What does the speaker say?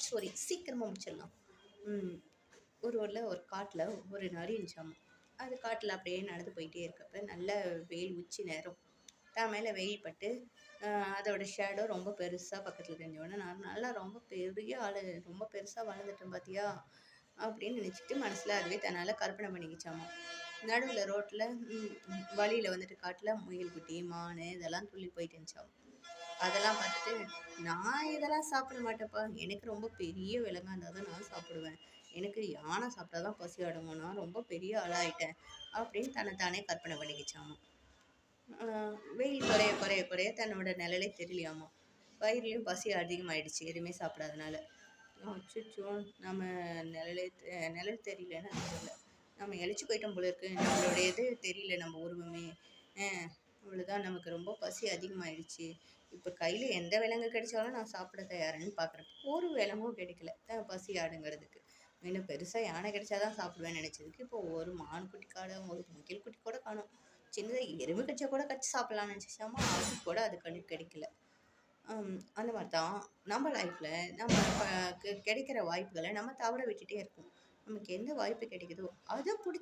Short story சீக்கிரமாக முடிச்சிடலாம். ஒரு ஊரில் ஒரு காட்டில் ஒரு நரி இருந்துச்சாமா. அது காட்டில் அப்படியே நடந்து போயிட்டே இருக்கப்ப நல்ல வெயில் உச்சி நேரம். தான் மேலே வெயில் பட்டு அதோட ஷேடோ ரொம்ப பெருசாக பக்கத்தில் தெரிஞ்சோடனே நான் நல்லா ரொம்ப பெரிய ஆள், ரொம்ப பெருசாக வளர்ந்துட்டேன் பார்த்தியா அப்படின்னு நினச்சிட்டு மனசில் அதுவே தன்னால் கற்பனை பண்ணிக்கிச்சாமா. நடுவில் ரோட்டில் வழியில் வந்துட்டு காட்டில் முயல் குட்டி மான் இதெல்லாம் துள்ளி போயிட்டு இருந்துச்சாமா. அதெல்லாம் பார்த்துட்டு நான் இதெல்லாம் சாப்பிட மாட்டேன்ப்பா, எனக்கு ரொம்ப பெரிய விலங்கா இருந்தால் தான் நான் சாப்பிடுவேன், எனக்கு யானை சாப்பிட்டா தான் பசி அடங்கும், நான் ரொம்ப பெரிய ஆளாயிட்டேன் அப்படின்னு தன்னைத்தானே கற்பனை பண்ணிக்கிச்சாமா. வெயில் குறைய குறைய குறைய தன்னோட நிழலே தெரியலையாமா. வயிறுலையும் பசி அதிகமாயிடுச்சு எதுவுமே சாப்பிடாதனால. அச்சோ, நம்ம நிழல் தெரியலன்னு தெரியல, நம்ம இழைச்சி போயிட்டோம் போல இருக்கு, நம்மளோட இது தெரியல நம்ம உருவமே, அவ்வளோதான், நமக்கு ரொம்ப பசி அதிகமாகிடுச்சு, இப்போ கையில் எந்த விலங்கு கிடைச்சாலும் நான் சாப்பிட தயாருன்னு பார்க்குறேன், ஒரு விலங்கும் கிடைக்கல பசி அடங்கிறதுக்கு. இன்னும் பெருசாக யானை கிடைச்சாதான் சாப்பிடுவேன்னு நினச்சதுக்கு இப்போ ஒரு மான் குட்டி காணும், ஒரு முகில் குட்டி கூட காணும், சின்னதாக எறும்பு கடிச்சா கூட கடிச்சு சாப்பிட்லான்னு நினச்சிச்சாமா, அது கூட அது கிடைக்கல. அந்த மாதிரி தான் நம்ம லைஃப்பில் நம்ம கிடைக்கிற வாய்ப்புகளை நம்ம தவற விட்டுட்டே இருக்கோம். நமக்கு எந்த வாய்ப்பு கிடைக்குதோ அதை பிடிச்சி